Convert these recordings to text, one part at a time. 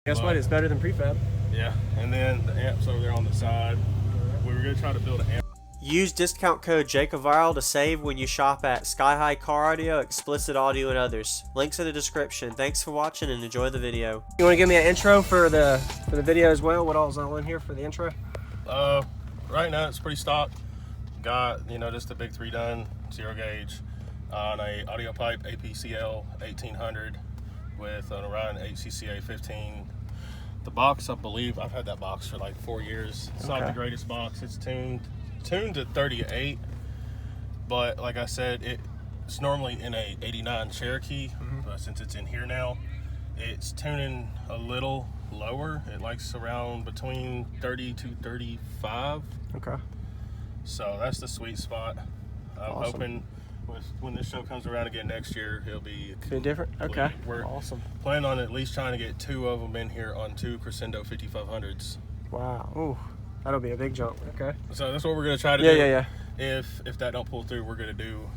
Guess what? It's better than prefab. Yeah, and then the amps over there on the side. We were going to try to build an amp. Use discount code JACOVIRAL to save when you shop at Sky High Car Audio, Explicit Audio, and others. Links in the description. Thanks for watching and enjoy the video. You want to give me an intro for the video as well? What all's all in here for the intro? Right now it's pretty stock. Got, you know, just a big 3 done 0 gauge on a audio pipe APCL 1800 with an Orion HCCA 15. The box, I believe I've had that box for like 4 years. It's not the greatest box. It's tuned to 38, but like I said, it's normally in a 89 Cherokee, but since it's in here now, it's tuning a little lower. It likes around between 30 to 35. Okay. So that's the sweet spot. I'm hoping when this show comes around again next year, it'll be different. Okay. We're awesome. Planning on at least trying to get 2 of them in here on 2 Crescendo 5500s. Wow. Ooh, that'll be a big jump. Okay. So that's what we're gonna try to do. Yeah. If that don't pull through, we're gonna do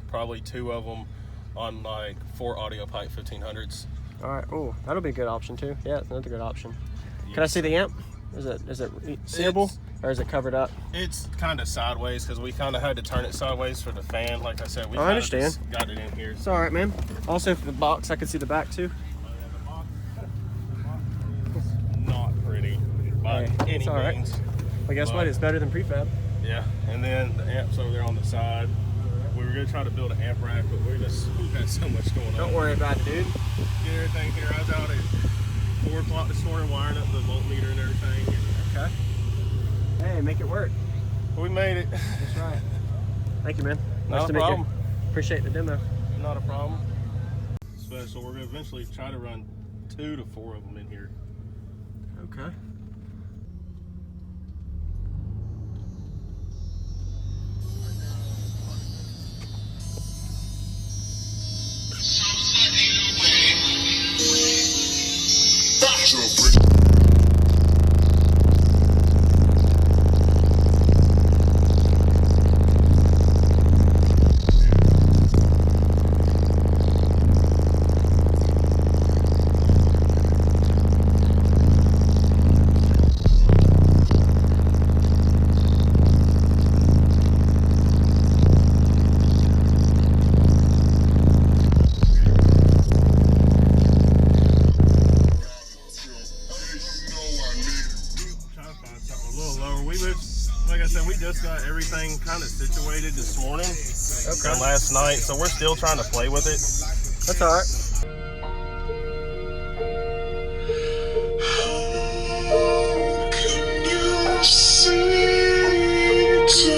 probably 2 of them on like 4 audio pipe 1500s. All right. Ooh, that'll be a good option too. Yeah, it's another good option. Yes. Can I see the amp? Is it seeable or is it covered up? It's kind of sideways because we kind of had to turn it sideways for the fan. Like I said, we I understand. Just got it in here. It's all right, man. Also, for the box, I can see the back too. The box is not pretty by any means. All right. Well, guess what? It's better than prefab. Yeah, and then the amps over there on the side. We were gonna try to build an amp rack, but we've had so much going on. Don't worry about it, dude. Get everything here. I was out at 4 o'clock this morning wiring up the voltmeter and everything. Okay. Hey, make it work. We made it. That's right. Thank you, man. Not a problem. Appreciate the demo. Not a problem. So we're gonna eventually try to run 2 to 4 of them in here. Okay. Like I said, we just got everything kind of situated this morning and last night, so we're still trying to play with it. That's all right. How can you see to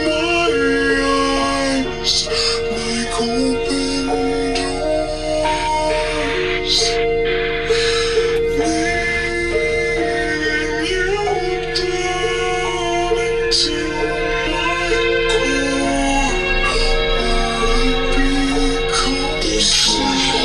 my eyes like open doors? To my core, I become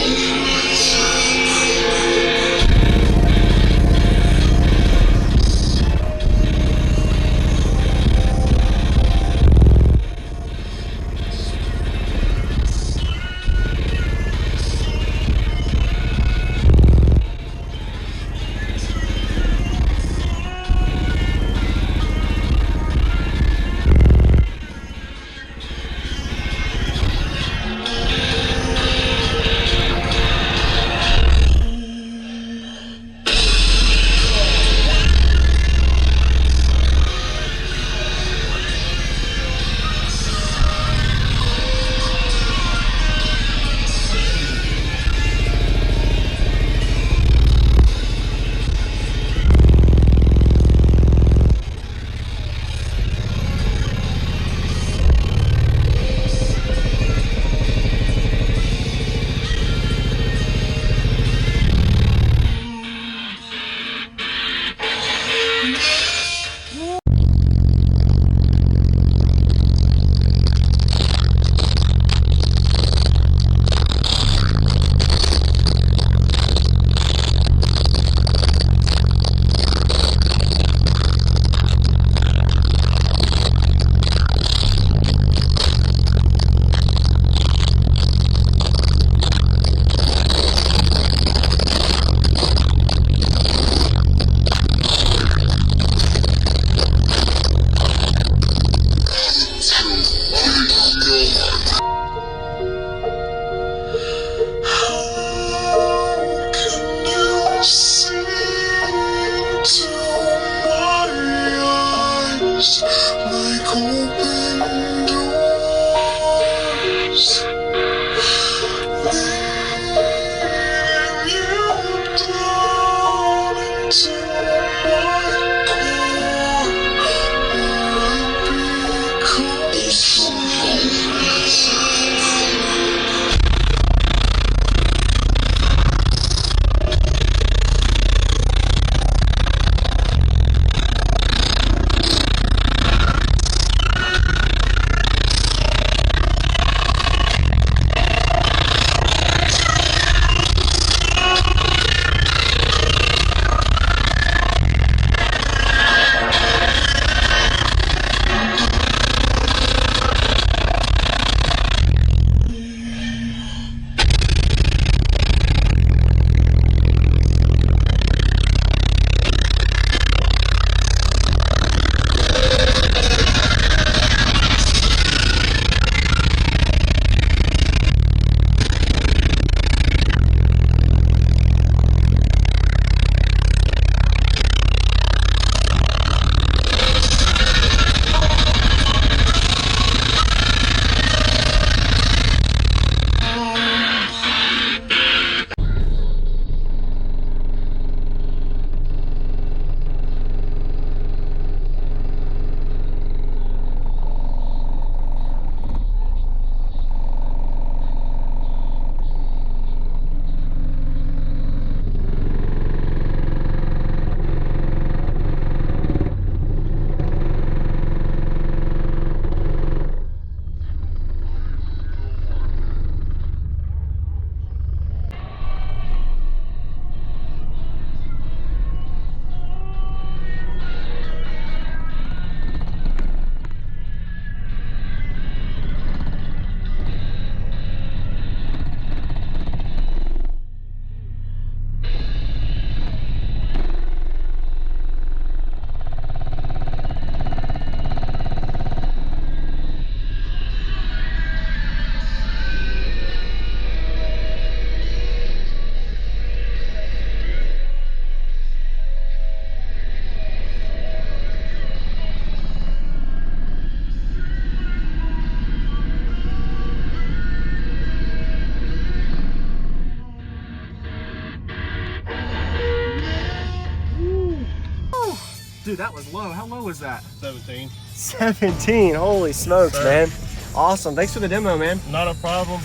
Dude, that was low. How low was that? 17. 17. Holy smokes, Sir. man. Awesome. Thanks for the demo, man. Not a problem.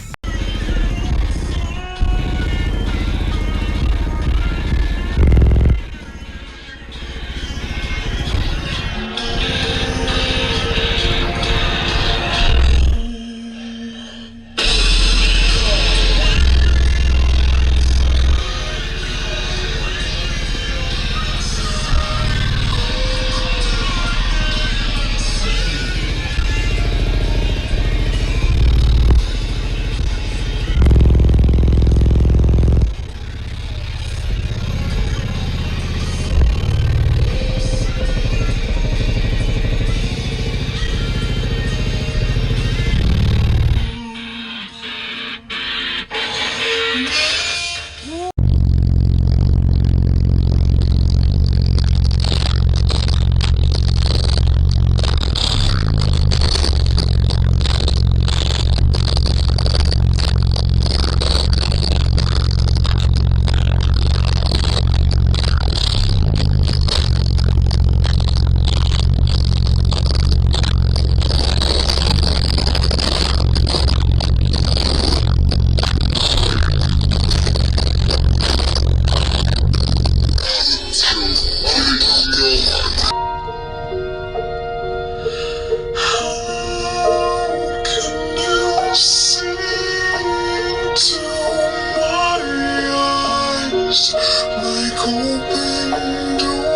Like open doors,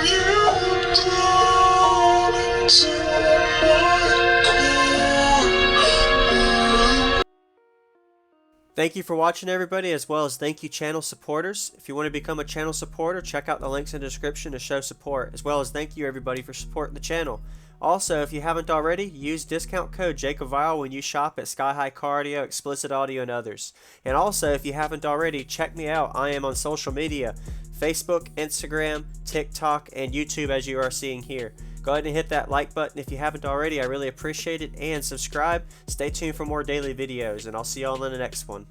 leading you down into my core. Thank you for watching, everybody, as well as thank you channel supporters. If you want to become a channel supporter, check out the links in the description to show support, as well as thank you everybody for supporting the channel. Also, if you haven't already, use discount code JACOBVIRAL when you shop at Sky High Car Audio, Explicit Audio, and others. And also, if you haven't already, check me out. I am on social media, Facebook, Instagram, TikTok, and YouTube, as you are seeing here. Go ahead and hit that like button if you haven't already. I really appreciate it. And subscribe. Stay tuned for more daily videos, and I'll see you all in the next one.